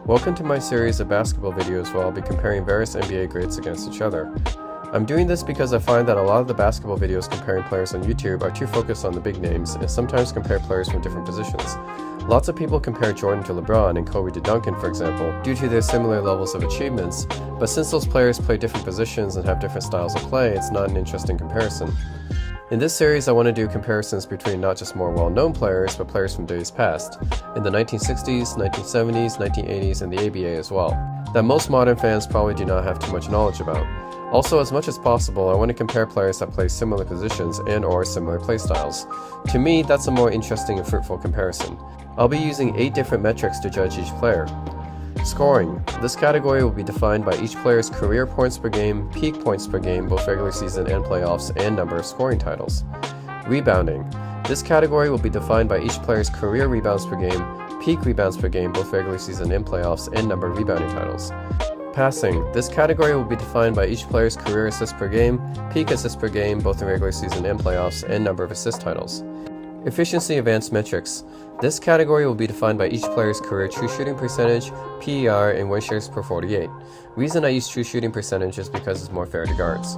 Welcome to my series of basketball videos where I'll be comparing various NBA greats against each other. I'm doing this because I find that a lot of the basketball videos comparing players on YouTube are too focused on the big names and sometimes compare players from different positions. Lots of people compare Jordan to LeBron and Kobe to Duncan, for example, due to their similar levels of achievements, but since those players play different positions and have different styles of play, it's not an interesting comparison. In this series, I want to do comparisons between not just more well-known players, but players from days past, in the 1960s, 1970s, 1980s, and the ABA as well, that most modern fans probably do not have too much knowledge about. Also, as much as possible, I want to compare players that play similar positions and/or similar playstyles. To me, that's a more interesting and fruitful comparison. I'll be using 8 different metrics to judge each player. Scoring. This category will be defined by each player's career points per game, peak points per game, both regular season and playoffs, and number of scoring titles. Rebounding. This category will be defined by each player's career rebounds per game, peak rebounds per game, both regular season and playoffs, and number of rebounding titles. Passing. This category will be defined by each player's career assists per game, peak assists per game, both in regular season and playoffs, and number of assist titles. Efficiency advanced metrics. This category will be defined by each player's career true shooting percentage, PER, and win shares per 48. Reason I use true shooting percentage is because it's more fair to guards.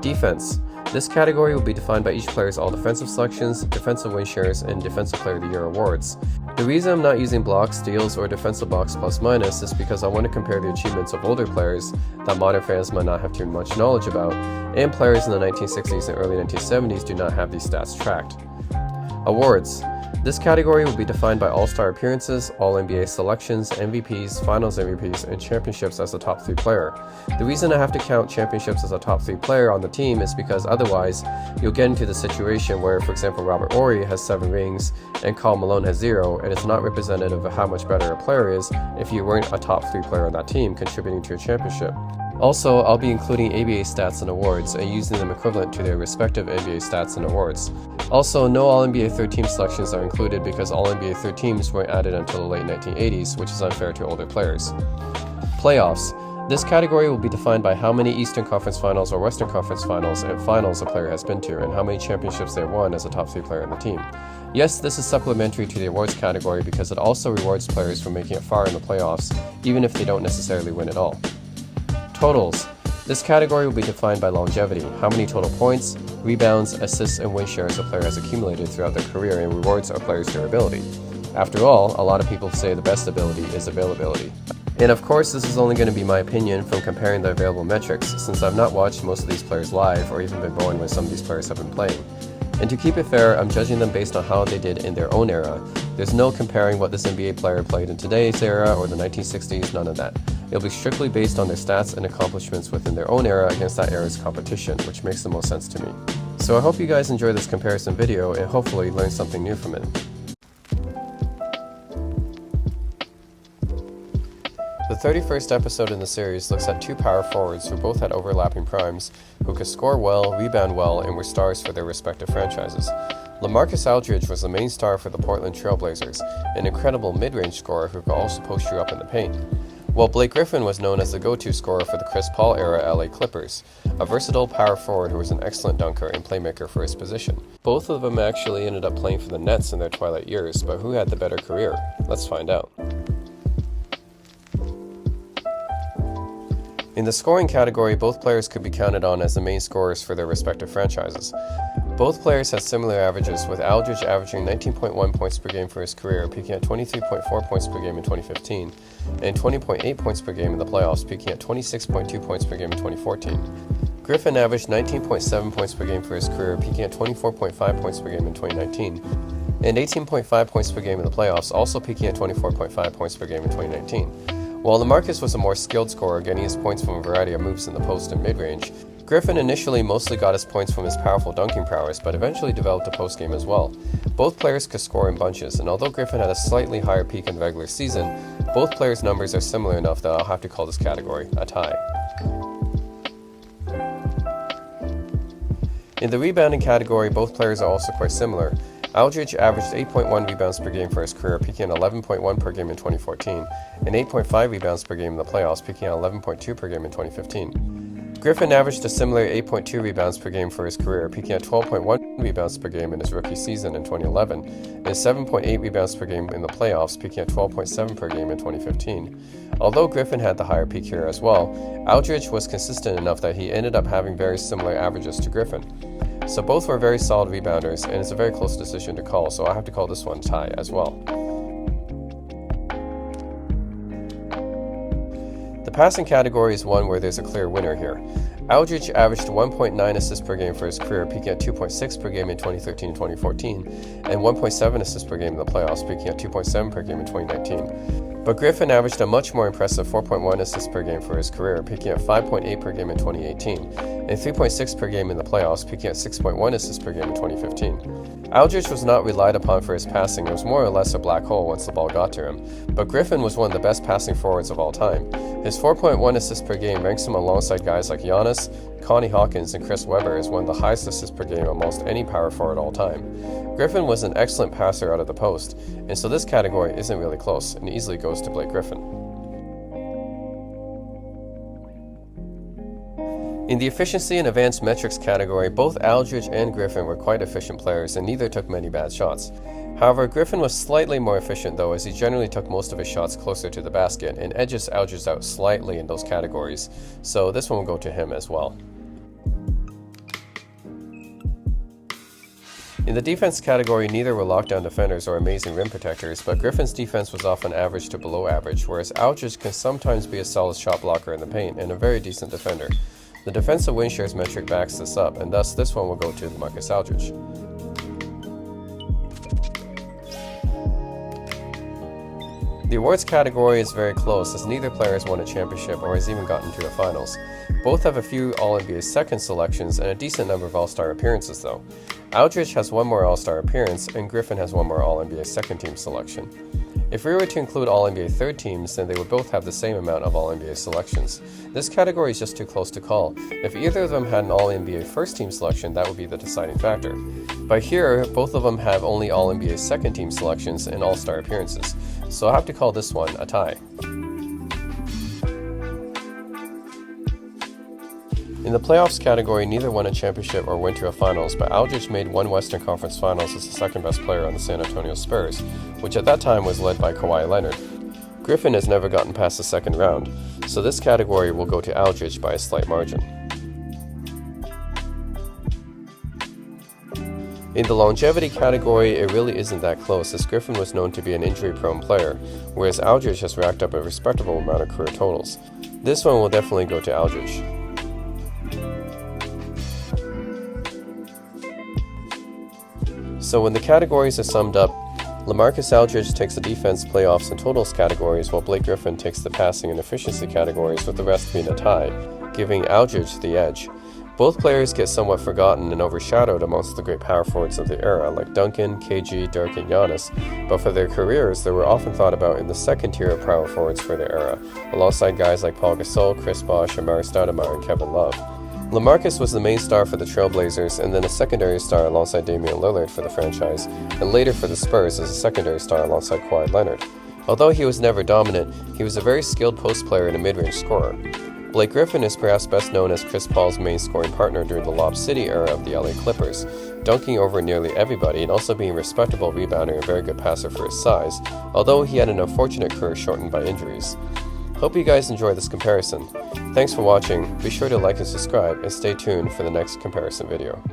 Defense. This category will be defined by each player's all defensive selections, defensive win shares, and defensive player of the year awards. The reason I'm not using blocks, steals, or defensive box plus minus is because I want to compare the achievements of older players that modern fans might not have too much knowledge about, and players in the 1960s and early 1970s do not have these stats tracked. Awards. This category will be defined by all-star appearances, all-NBA selections, MVPs, finals MVPs, and championships as a top 3 player. The reason I have to count championships as a top 3 player on the team is because otherwise you'll get into the situation where, for example, Robert Horry has 7 rings and Karl Malone has 0, and it's not representative of how much better a player is if you weren't a top 3 player on that team contributing to a championship. Also, I'll be including ABA stats and awards and using them equivalent to their respective NBA stats and awards. Also, no All-NBA third team selections are included because All-NBA third teams weren't added until the late 1980s, which is unfair to older players. Playoffs. This category will be defined by how many Eastern Conference Finals or Western Conference Finals and Finals a player has been to, and how many championships they won as a top 3 player on the team. Yes, this is supplementary to the awards category because it also rewards players for making it far in the playoffs, even if they don't necessarily win at all. Totals. This category will be defined by longevity, how many total points, rebounds, assists, and win shares a player has accumulated throughout their career, and rewards a player's durability. After all, a lot of people say the best ability is availability. And of course, this is only going to be my opinion from comparing the available metrics, since I've not watched most of these players live or even been born when some of these players have been playing. And to keep it fair, I'm judging them based on how they did in their own era. There's no comparing what this NBA player played in today's era or the 1960s, none of that. It'll be strictly based on their stats and accomplishments within their own era against that era's competition, which makes the most sense to me. So I hope you guys enjoy this comparison video and hopefully learn something new from it. The 31st episode in the series looks at 2 power forwards who both had overlapping primes, who could score well, rebound well, and were stars for their respective franchises. Lamarcus Aldridge was the main star for the Portland Trail Blazers, an incredible mid-range scorer who could also post you up in the paint. While Blake Griffin was known as the go-to scorer for the Chris Paul era LA Clippers, a versatile power forward who was an excellent dunker and playmaker for his position. Both of them actually ended up playing for the Nets in their twilight years, but who had the better career? Let's find out. In the scoring category, both players could be counted on as the main scorers for their respective franchises. Both players had similar averages, with Aldridge averaging 19.1 points per game for his career, peaking at 23.4 points per game in 2015, and 20.8 points per game in the playoffs, peaking at 26.2 points per game in 2014. Griffin averaged 19.7 points per game for his career, peaking at 24.5 points per game in 2019, and 18.5 points per game in the playoffs, also peaking at 24.5 points per game in 2019. While Lamarcus was a more skilled scorer, getting his points from a variety of moves in the post and mid-range, Griffin initially mostly got his points from his powerful dunking prowess, but eventually developed a post-game as well. Both players could score in bunches, and although Griffin had a slightly higher peak in the regular season, both players' numbers are similar enough that I'll have to call this category a tie. In the rebounding category, both players are also quite similar. Aldridge averaged 8.1 rebounds per game for his career, peaking at 11.1 per game in 2014, and 8.5 rebounds per game in the playoffs, peaking at 11.2 per game in 2015. Griffin averaged a similar 8.2 rebounds per game for his career, peaking at 12.1 rebounds per game in his rookie season in 2011, and 7.8 rebounds per game in the playoffs, peaking at 12.7 per game in 2015. Although Griffin had the higher peak here as well, Aldridge was consistent enough that he ended up having very similar averages to Griffin. So both were very solid rebounders, and it's a very close decision to call, so I have to call this one tie as well. The passing category is one where there's a clear winner here. Aldridge averaged 1.9 assists per game for his career, peaking at 2.6 per game in 2013-2014, and 1.7 assists per game in the playoffs, peaking at 2.7 per game in 2019. But Griffin averaged a much more impressive 4.1 assists per game for his career, peaking at 5.8 per game in 2018, and 3.6 per game in the playoffs, peaking at 6.1 assists per game in 2015. Aldridge was not relied upon for his passing. It was more or less a black hole once the ball got to him, but Griffin was one of the best passing forwards of all time. His 4.1 assists per game ranks him alongside guys like Giannis, Connie Hawkins, and Chris Webber as one of the highest assists per game amongst any power forward all time. Griffin was an excellent passer out of the post, and so this category isn't really close and easily goes to Blake Griffin. In the efficiency and advanced metrics category, both Aldridge and Griffin were quite efficient players and neither took many bad shots. However, Griffin was slightly more efficient though, as he generally took most of his shots closer to the basket and edges Aldridge out slightly in those categories, so this one will go to him as well. In the defense category, neither were lockdown defenders or amazing rim protectors, but Griffin's defense was often average to below average, whereas Aldridge can sometimes be a solid shot blocker in the paint and a very decent defender. The defensive win shares metric backs this up, and thus this one will go to Lamarcus Aldridge. The awards category is very close, as neither player has won a championship or has even gotten to the finals. Both have a few All-NBA second selections and a decent number of All-Star appearances though. Aldridge has one more All-Star appearance, and Griffin has one more All-NBA second team selection. If we were to include All-NBA third teams, then they would both have the same amount of All-NBA selections. This category is just too close to call. If either of them had an All-NBA first team selection, that would be the deciding factor. But here, both of them have only All-NBA second team selections and All-Star appearances, so I have to call this one a tie. In the playoffs category, neither won a championship or went to a finals, but Aldridge made one Western Conference Finals as the second best player on the San Antonio Spurs, which at that time was led by Kawhi Leonard. Griffin has never gotten past the second round, so this category will go to Aldridge by a slight margin. In the longevity category, it really isn't that close, as Griffin was known to be an injury-prone player, whereas Aldridge has racked up a respectable amount of career totals. This one will definitely go to Aldridge. So when the categories are summed up, Lamarcus Aldridge takes the defense, playoffs, and totals categories, while Blake Griffin takes the passing and efficiency categories, with the rest being a tie, giving Aldridge the edge. Both players get somewhat forgotten and overshadowed amongst the great power forwards of the era, like Duncan, KG, Dirk, and Giannis, but for their careers, they were often thought about in the second tier of power forwards for their era, alongside guys like Paul Gasol, Chris Bosh, Amari Stoudemire, and Kevin Love. Lamarcus was the main star for the Trailblazers, and then a secondary star alongside Damian Lillard for the franchise, and later for the Spurs as a secondary star alongside Kawhi Leonard. Although he was never dominant, he was a very skilled post player and a mid-range scorer. Blake Griffin is perhaps best known as Chris Paul's main scoring partner during the Lob City era of the LA Clippers, dunking over nearly everybody and also being a respectable rebounder and very good passer for his size, although he had an unfortunate career shortened by injuries. Hope you guys enjoy this comparison. Thanks for watching, be sure to like and subscribe, and stay tuned for the next comparison video.